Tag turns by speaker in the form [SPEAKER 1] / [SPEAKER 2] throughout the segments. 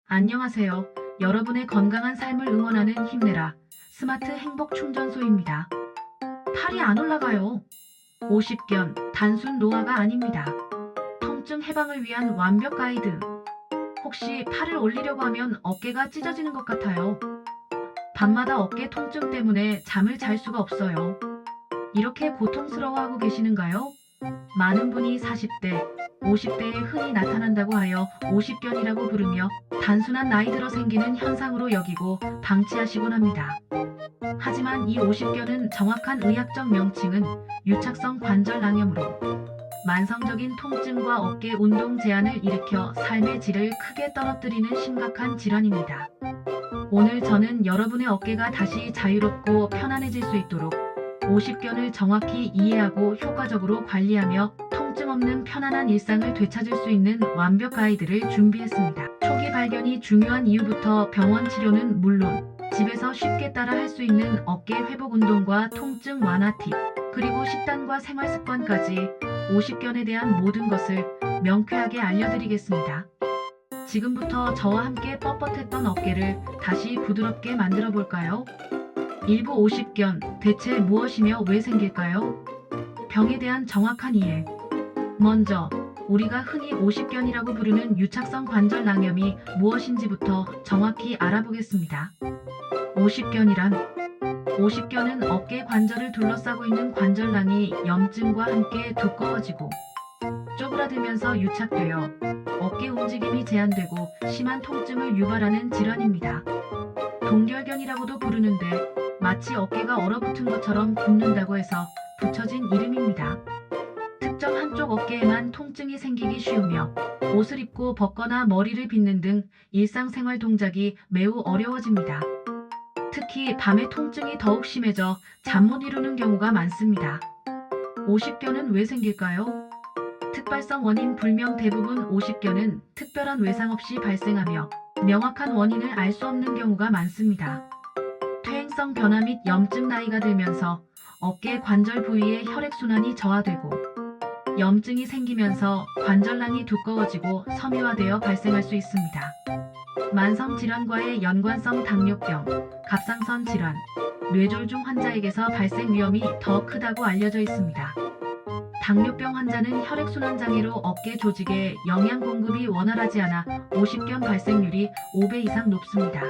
[SPEAKER 1] 안녕하세요. 여러분의 건강한 삶을 응원하는 힘내라 스마트 행복 충전소입니다. 팔이 안 올라가요. 50견 단순 노화가 아닙니다. 통증 해방을 위한 완벽 가이드. 혹시 팔을 올리려고 하면 어깨가 찢어지는 것 같아요. 밤마다 어깨 통증 때문에 잠을 잘 수가 없어요. 이렇게 고통스러워하고 계시는가요? 많은 분이 40대, 50대에 흔히 나타난다고 하여 50견이라고 부르며 단순한 나이 들어 생기는 현상으로 여기고 방치하시곤 합니다. 하지만 이 50견은 정확한 의학적 명칭은 유착성 관절 낭염으로 만성적인 통증과 어깨 운동 제한을 일으켜 삶의 질을 크게 떨어뜨리는 심각한 질환입니다. 오늘 저는 여러분의 어깨가 다시 자유롭고 편안해질 수 있도록 50견을 정확히 이해하고 효과적으로 관리하며 통증 없는 편안한 일상을 되찾을 수 있는 완벽 가이드를 준비했습니다. 초기 발견이 중요한 이유부터 병원 치료는 물론 집에서 쉽게 따라 할 수 있는 어깨 회복 운동과 통증 완화 팁, 그리고 식단과 생활 습관까지 50견에 대한 모든 것을 명쾌하게 알려드리겠습니다. 지금부터 저와 함께 뻣뻣했던 어깨를 다시 부드럽게 만들어 볼까요? 일부 50견, 대체 무엇이며 왜 생길까요? 병에 대한 정확한 이해. 먼저 우리가 흔히 50견이라고 부르는 유착성 관절 낭염이 무엇인지부터 정확히 알아보겠습니다. 50견이란 50견은 어깨 관절을 둘러싸고 있는 관절낭이 염증과 함께 두꺼워지고 쪼그라들면서 유착되어 어깨 움직임이 제한되고 심한 통증을 유발하는 질환입니다. 동결견이라고도 부르는데 마치 어깨가 얼어붙은 것처럼 붓는다고 해서 붙여진 이름입니다. 특정 한쪽 어깨에만 통증이 생기기 쉬우며 옷을 입고 벗거나 머리를 빗는 등 일상생활 동작이 매우 어려워집니다. 특히 밤에 통증이 더욱 심해져 잠 못 이루는 경우가 많습니다. 50견은 왜 생길까요? 특발성 원인 불명. 대부분 50견은 특별한 외상 없이 발생하며 명확한 원인을 알 수 없는 경우가 많습니다. 퇴행성 변화 및 염증. 나이가 들면서 어깨 관절 부위의 혈액순환이 저하되고 염증이 생기면서 관절낭이 두꺼워지고 섬유화되어 발생할 수 있습니다. 만성질환과의 연관성. 당뇨병, 갑상선 질환, 뇌졸중 환자에게서 발생 위험이 더 크다고 알려져 있습니다. 당뇨병 환자는 혈액순환 장애로 어깨 조직에 영양 공급이 원활하지 않아 50견 발생률이 5배 이상 높습니다.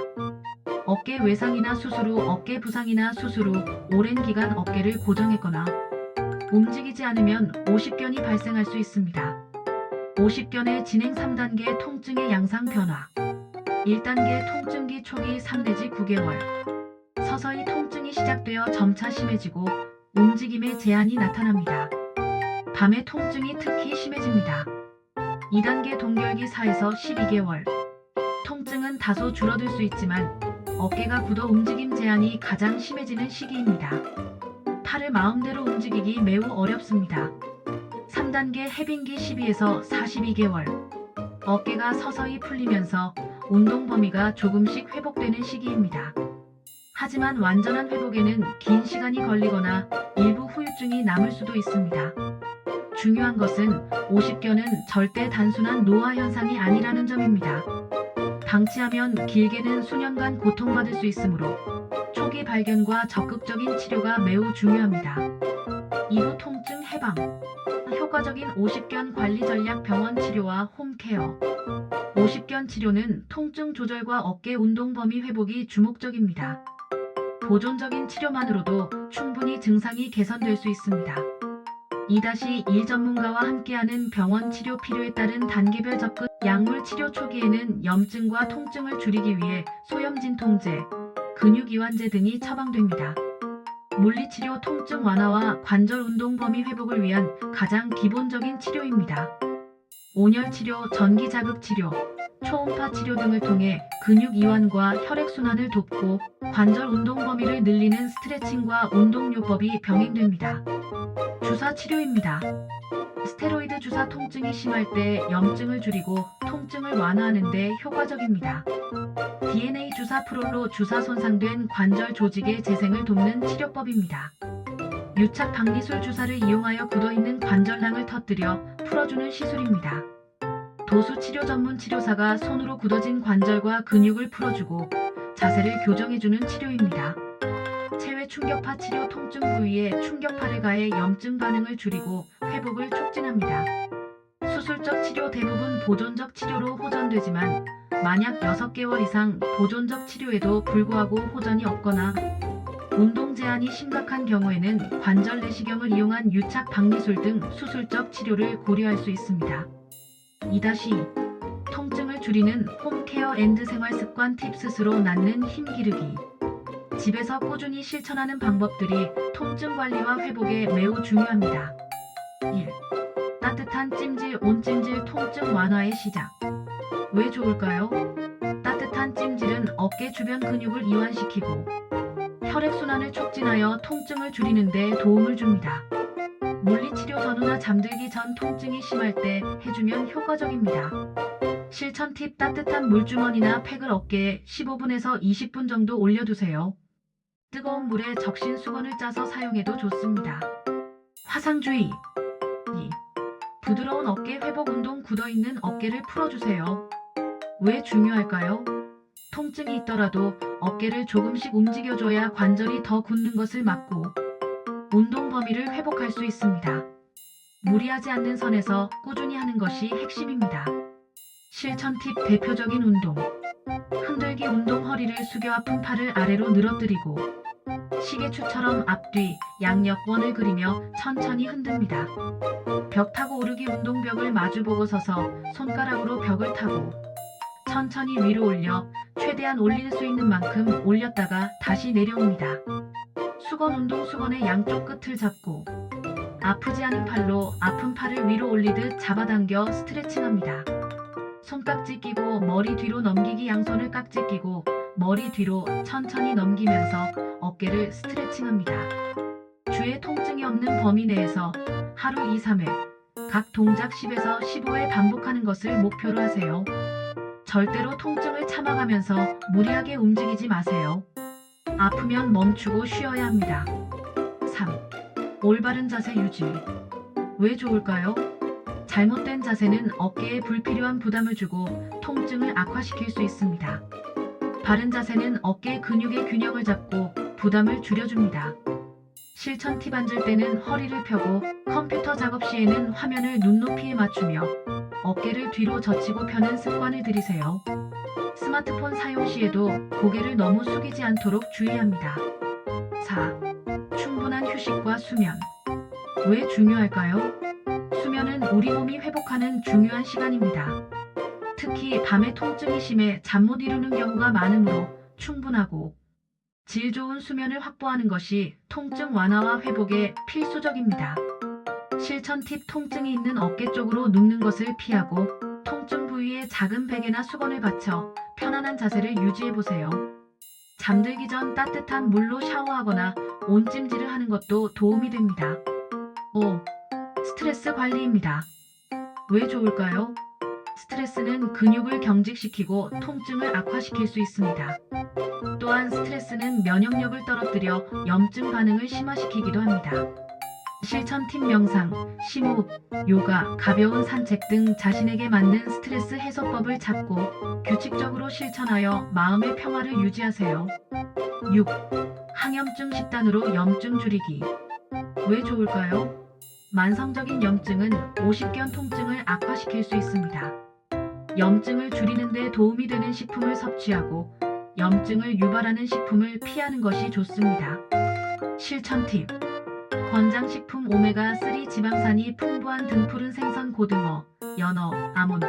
[SPEAKER 1] 어깨 외상이나 수술 후, 어깨 부상이나 수술 후 오랜 기간 어깨를 고정했거나 움직이지 않으면 50견이 발생할 수 있습니다. 50견의 진행. 3단계 통증의 양상 변화. 1단계 통증기 초기 3 내지 9개월. 서서히 통증이 시작되어 점차 심해지고 움직임에 제한이 나타납니다. 밤에 통증이 특히 심해집니다. 2단계 동결기 4에서 12개월. 통증은 다소 줄어들 수 있지만 어깨가 굳어 움직임 제한이 가장 심해지는 시기입니다. 팔을 마음대로 움직이기 매우 어렵습니다. 3단계 해빙기 12에서 42개월. 어깨가 서서히 풀리면서 운동 범위가 조금씩 회복되는 시기입니다. 하지만 완전한 회복에는 긴 시간이 걸리거나 일부 후유증이 남을 수도 있습니다. 중요한 것은 50견은 절대 단순한 노화 현상이 아니라는 점입니다. 방치하면 길게는 수년간 고통받을 수 있으므로 초기 발견과 적극적인 치료가 매우 중요합니다. 2부 통증 해방. 효과적인 50견 관리 전략. 병원 치료와 홈케어. 50견 치료는 통증 조절과 어깨 운동 범위 회복이 주목적입니다. 보존적인 치료만으로도 충분히 증상이 개선될 수 있습니다. 2-1 전문가와 함께하는 병원 치료. 필요에 따른 단계별 접근. 약물 치료 초기에는 염증과 통증을 줄이기 위해 소염진통제, 근육이완제 등이 처방됩니다. 물리치료 통증 완화와 관절 운동 범위 회복을 위한 가장 기본적인 치료입니다. 온열치료, 전기자극 치료, 초음파 치료 등을 통해 근육 이완과 혈액순환을 돕고 관절 운동 범위를 늘리는 스트레칭과 운동요법이 병행됩니다. 주사 치료입니다. 스테로이드 주사. 통증이 심할 때 염증을 줄이고 통증을 완화하는 데 효과적입니다. DNA 주사. 프롤로 주사. 손상된 관절 조직의 재생을 돕는 치료법입니다. 유착 방리술 주사를 이용하여 굳어있는 관절낭을 터뜨려 풀어주는 시술입니다. 도수 치료 전문 치료사가 손으로 굳어진 관절과 근육을 풀어주고 자세를 교정해주는 치료입니다. 체외 충격파 치료 통증 부위에 충격파를 가해 염증 반응을 줄이고 회복을 촉진합니다. 수술적 치료 대부분 보존적 치료로 호전되지만 만약 6개월 이상 보존적 치료에도 불구하고 호전이 없거나 운동 제한이 심각한 경우에는 관절 내시경을 이용한 유착 박리술 등 수술적 치료를 고려할 수 있습니다. 2-2 통증을 줄이는 홈케어 앤드 생활습관 팁 스스로 낫는 힘 기르기. 집에서 꾸준히 실천하는 방법들이 통증 관리와 회복에 매우 중요합니다. 1. 따뜻한 찜질 온찜질 통증 완화의 시작. 왜 좋을까요? 따뜻한 찜질은 어깨 주변 근육을 이완시키고 혈액순환을 촉진하여 통증을 줄이는 데 도움을 줍니다. 물리치료 전후나 잠들기 전 통증이 심할 때 해주면 효과적입니다. 실천 팁 따뜻한 물주머니나 팩을 어깨에 15분에서 20분 정도 올려두세요. 뜨거운 물에 적신 수건을 짜서 사용해도 좋습니다. 화상주의 2. 부드러운 어깨 회복 운동 굳어있는 어깨를 풀어주세요. 왜 중요할까요? 통증이 있더라도 어깨를 조금씩 움직여줘야 관절이 더 굳는 것을 막고 운동 범위를 회복할 수 있습니다. 무리하지 않는 선에서 꾸준히 하는 것이 핵심입니다. 실천 팁 대표적인 운동. 흔들기 운동 허리를 숙여 아픈 팔을 아래로 늘어뜨리고 시계추처럼 앞뒤, 양옆 원을 그리며 천천히 흔듭니다. 벽 타고 오르기 운동 벽을 마주보고 서서 손가락으로 벽을 타고 천천히 위로 올려 최대한 올릴 수 있는 만큼 올렸다가 다시 내려옵니다. 수건 운동 수건의 양쪽 끝을 잡고 아프지 않은 팔로 아픈 팔을 위로 올리듯 잡아당겨 스트레칭합니다. 손깍지 끼고 머리 뒤로 넘기기 양손을 깍지 끼고 머리 뒤로 천천히 넘기면서 어깨를 스트레칭합니다. 주에 통증이 없는 범위 내에서 하루 2-3회 각 동작 10에서 15회 반복하는 것을 목표로 하세요. 절대로 통증을 참아가면서 무리하게 움직이지 마세요. 아프면 멈추고 쉬어야 합니다. 3. 올바른 자세 유지. 왜 좋을까요? 잘못된 자세는 어깨에 불필요한 부담을 주고 통증을 악화시킬 수 있습니다. 바른 자세는 어깨 근육의 균형을 잡고 부담을 줄여줍니다. 실천 팁 앉을 때는 허리를 펴고 컴퓨터 작업 시에는 화면을 눈높이에 맞추며 어깨를 뒤로 젖히고 펴는 습관을 들이세요. 스마트폰 사용 시에도 고개를 너무 숙이지 않도록 주의합니다. 4. 충분한 휴식과 수면. 왜 중요할까요? 수면은 우리 몸이 회복하는 중요한 시간입니다. 특히 밤에 통증이 심해 잠 못 이루는 경우가 많으므로 충분하고 질 좋은 수면을 확보하는 것이 통증 완화와 회복에 필수적입니다. 실천 팁 통증이 있는 어깨 쪽으로 눕는 것을 피하고 통증 부위에 작은 베개나 수건을 받쳐 편안한 자세를 유지해보세요. 잠들기 전 따뜻한 물로 샤워하거나 온찜질을 하는 것도 도움이 됩니다. 5. 스트레스 관리입니다. 왜 좋을까요? 스트레스는 근육을 경직시키고 통증을 악화시킬 수 있습니다. 또한 스트레스는 면역력을 떨어뜨려 염증 반응을 심화시키기도 합니다. 실천 팁 명상, 심호흡, 요가, 가벼운 산책 등 자신에게 맞는 스트레스 해소법을 찾고 규칙적으로 실천하여 마음의 평화를 유지하세요. 6. 항염증 식단으로 염증 줄이기. 왜 좋을까요? 만성적인 염증은 오십견 통증을 악화시킬 수 있습니다. 염증을 줄이는 데 도움이 되는 식품을 섭취하고 염증을 유발하는 식품을 피하는 것이 좋습니다. 실천 팁. 권장식품 오메가3 지방산이 풍부한 등푸른 생선 고등어, 연어, 아몬드,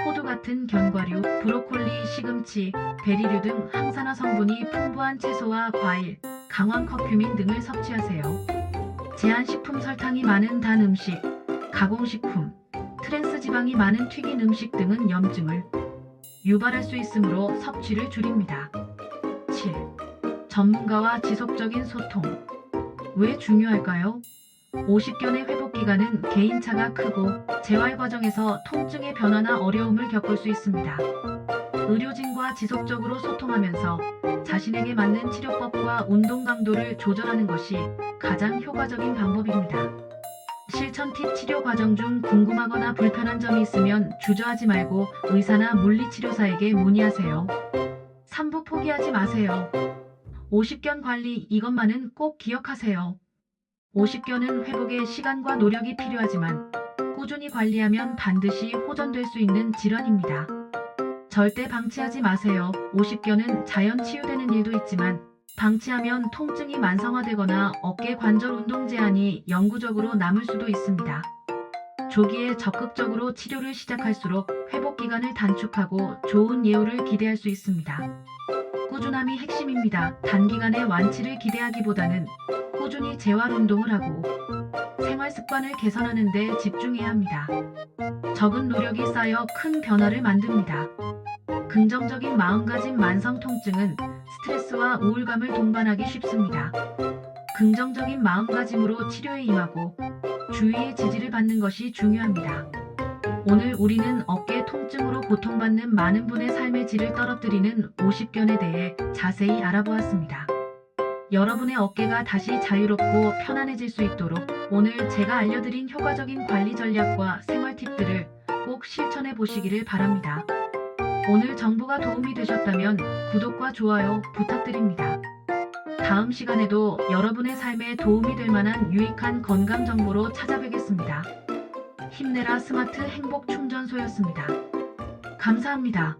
[SPEAKER 1] 호두 같은 견과류, 브로콜리, 시금치, 베리류 등 항산화 성분이 풍부한 채소와 과일, 강황 커큐민 등을 섭취하세요. 제한식품 설탕이 많은 단 음식, 가공식품, 트랜스 지방이 많은 튀긴 음식 등은 염증을 유발할 수 있으므로 섭취를 줄입니다. 7. 전문가와 지속적인 소통. 왜 중요할까요? 50견의 회복 기간은 개인차가 크고 재활 과정에서 통증의 변화나 어려움을 겪을 수 있습니다. 의료진과 지속적으로 소통하면서 자신에게 맞는 치료법과 운동 강도를 조절하는 것이 가장 효과적인 방법입니다. 실천 팁. 치료 과정 중 궁금하거나 불편한 점이 있으면 주저하지 말고 의사나 물리치료사에게 문의하세요. 3부 포기하지 마세요. 50견 관리, 이것만은 꼭 기억하세요. 50견은 회복에 시간과 노력이 필요하지만 꾸준히 관리하면 반드시 호전될 수 있는 질환입니다. 절대 방치하지 마세요. 50견은 자연 치유되는 일도 있지만 방치하면 통증이 만성화되거나 어깨 관절 운동 제한이 영구적으로 남을 수도 있습니다. 조기에 적극적으로 치료를 시작할수록 회복 기간을 단축하고 좋은 예후를 기대할 수 있습니다. 꾸준함이 핵심입니다. 단기간에 완치를 기대하기보다는 꾸준히 재활 운동을 하고 생활 습관을 개선하는 데 집중해야 합니다. 적은 노력이 쌓여 큰 변화를 만듭니다. 긍정적인 마음가짐. 만성 통증은 스트레스와 우울감을 동반하기 쉽습니다. 긍정적인 마음가짐으로 치료에 임하고 주위의 지지를 받는 것이 중요합니다. 오늘 우리는 어깨 통증으로 고통받는 많은 분의 삶의 질을 떨어뜨리는 50견에 대해 자세히 알아보았습니다. 여러분의 어깨가 다시 자유롭고 편안해질 수 있도록 오늘 제가 알려드린 효과적인 관리 전략과 생활 팁들을 꼭 실천해 보시기를 바랍니다. 오늘 정보가 도움이 되셨다면 구독과 좋아요 부탁드립니다. 다음 시간에도 여러분의 삶에 도움이 될 만한 유익한 건강 정보로 찾아뵙겠습니다. 힘내라 스마트 행복 충전소였습니다. 감사합니다.